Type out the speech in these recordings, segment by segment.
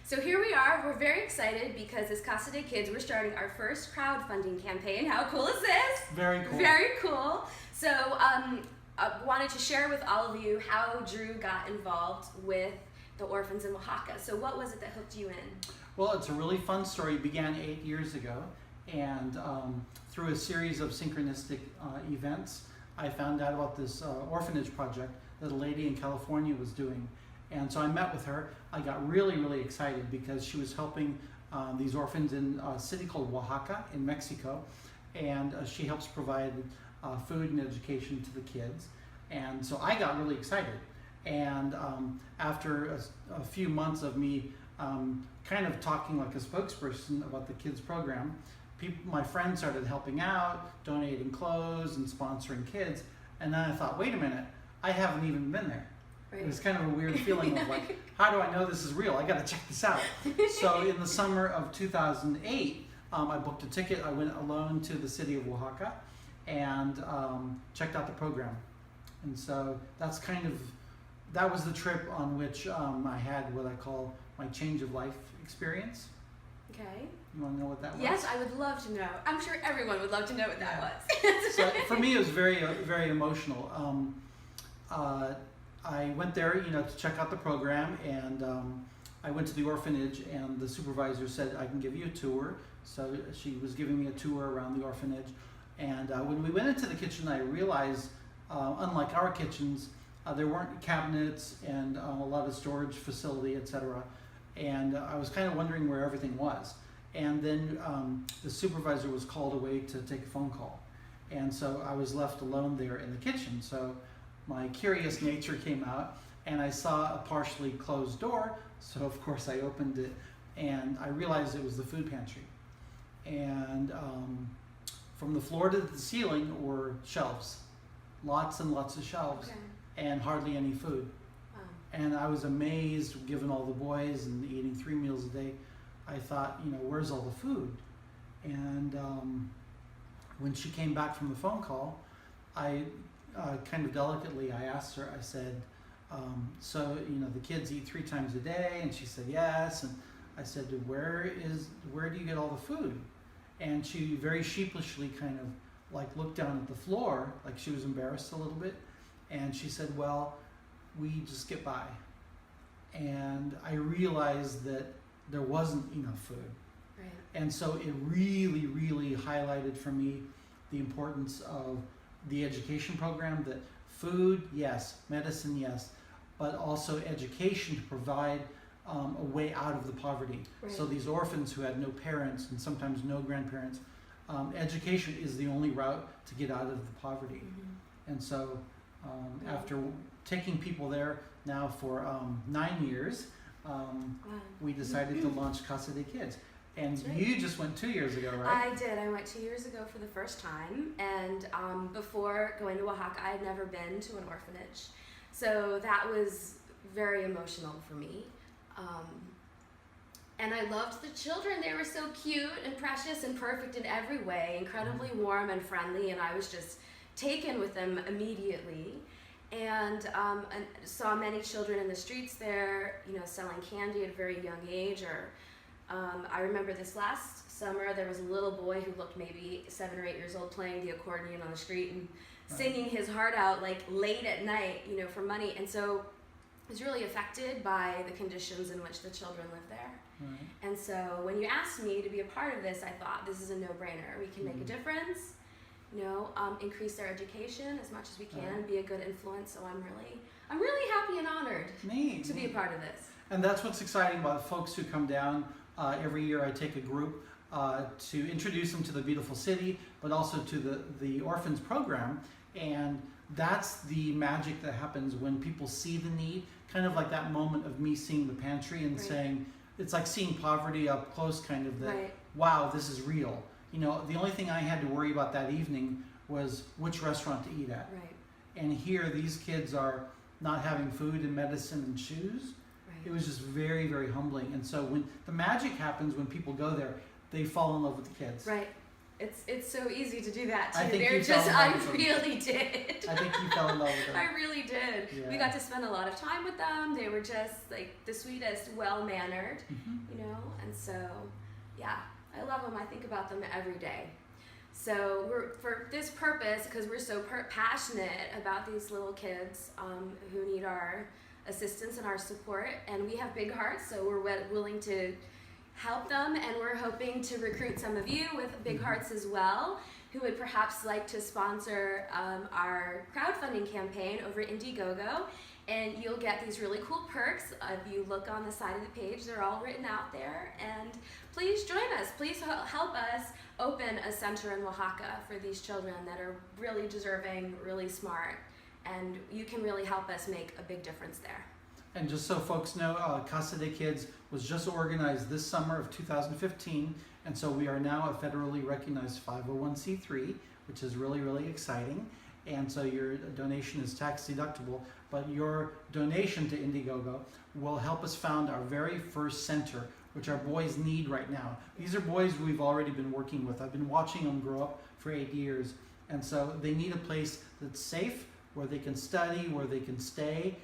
So here we are. We're very excited because as Casa de Kids, we're starting our first crowdfunding campaign. How cool is this? Very cool. Very cool. So wanted to share with all of you how Drew got involved with the orphans in Oaxaca. So what was it that hooked you in? Well, it's a really fun story. It began 8 years ago, and through a series of synchronistic events, I found out about this orphanage project that a lady in California was doing. And so I met with her. I got really, really excited because she was helping these orphans in a city called Oaxaca in Mexico. And she helps provide food and education to the kids. And so I got really excited. And after a few months of me kind of talking like a spokesperson about the kids program, my friends started helping out, donating clothes and sponsoring kids. And then I thought, wait a minute, I haven't even been there. Right. It was kind of a weird feeling of like, how do I know this is real? I got to check this out. So in the summer of 2008, I booked a ticket. I went alone to the city of Oaxaca and checked out the program. And so that's that was the trip on which I had what I call my change of life experience. Okay. You want to know what that was? Yes, I would love to know. I'm sure everyone would love to know what that was. So for me, it was very, very emotional. I went there, to check out the program, and I went to the orphanage, and the supervisor said, I can give you a tour. So she was giving me a tour around the orphanage. And when we went into the kitchen, I realized, unlike our kitchens, there weren't cabinets and a lot of storage facility, etc. And I was kind of wondering where everything was. And then the supervisor was called away to take a phone call. And so I was left alone there in the kitchen. So my curious nature came out, and I saw a partially closed door. So of course I opened it, and I realized it was the food pantry. And from the floor to the ceiling were shelves, lots and lots of shelves, okay, and hardly any food. Wow. And I was amazed, given all the boys and eating 3 meals a day. I thought, where's all the food? And when she came back from the phone call, I kind of delicately, I asked her, I said, so, the kids eat 3 times a day? And she said, yes. And I said, where do you get all the food? And she very sheepishly kind of like looked down at the floor, like she was embarrassed a little bit. And she said, well, we just get by. And I realized that there wasn't enough food. Right. And so it really, really highlighted for me the importance of the education program, that food, yes, medicine, yes, but also education to provide a way out of the poverty. Right. So these orphans who had no parents and sometimes no grandparents, education is the only route to get out of the poverty. Mm-hmm. And so after taking people there now for 9 years, we decided to launch Casa de Kids. And right, you just went 2 years ago, right? I did. I went 2 years ago for the first time. And before going to Oaxaca, I had never been to an orphanage. So that was very emotional for me. And I loved the children. They were so cute and precious and perfect in every way, incredibly warm and friendly. And I was just taken with them immediately. And saw many children in the streets there, selling candy at a very young age. Or I remember this last summer, there was a little boy who looked maybe 7 or 8 years old playing the accordion on the street and singing his heart out like late at night, for money. And so I was really affected by the conditions in which the children live there. Right. And so when you asked me to be a part of this, I thought this is a no-brainer. We can make a difference. Increase their education as much as we can, be a good influence. So I'm really happy and honored to be a part of this. And that's what's exciting about folks who come down. Every year I take a group to introduce them to the beautiful city, but also to the orphans program. And that's the magic that happens when people see the need, kind of like that moment of me seeing the pantry and saying, it's like seeing poverty up close, kind of that, wow, this is real. The only thing I had to worry about that evening was which restaurant to eat at. Right. And here, these kids are not having food and medicine and shoes. Right. It was just very, very humbling. And so when the magic happens when people go there, they fall in love with the kids. Right. It's so easy to do that too. I think They're you fell just in love with them. really did. I think you fell in love with them. I really did. Yeah. We got to spend a lot of time with them. They were just like the sweetest, well-mannered, you know. And so, yeah, I love them. I think about them every day. So we're for this purpose, because we're so passionate about these little kids who need our assistance and our support, and we have big hearts, so we're willing to help them, and we're hoping to recruit some of you with big hearts as well, who would perhaps like to sponsor our crowdfunding campaign over Indiegogo. And you'll get these really cool perks. If you look on the side of the page, they're all written out there. And please join us. Please help us open a center in Oaxaca for these children that are really deserving, really smart. And you can really help us make a big difference there. And just so folks know, Casa de Kids was just organized this summer of 2015, and so we are now a federally recognized 501c3, which is really, really exciting. And so your donation is tax deductible, but your donation to Indiegogo will help us found our very first center, which our boys need right now. These are boys we've already been working with. I've been watching them grow up for 8 years, and so they need a place that's safe, where they can study, where they can stay,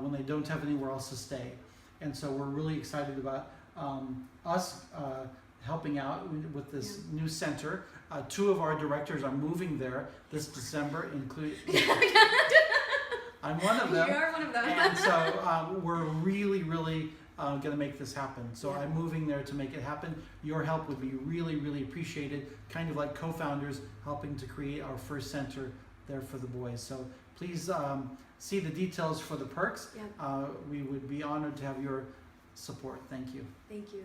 when they don't have anywhere else to stay. And so we're really excited about us helping out with this new center. 2 of our directors are moving there this December, including I'm one of them. You are one of them. And so we're really, really going to make this happen. So I'm moving there to make it happen. Your help would be really, really appreciated, kind of like co-founders helping to create our first center there for the boys. So please see the details for the perks. We would be honored to have your support. Thank you. Thank you.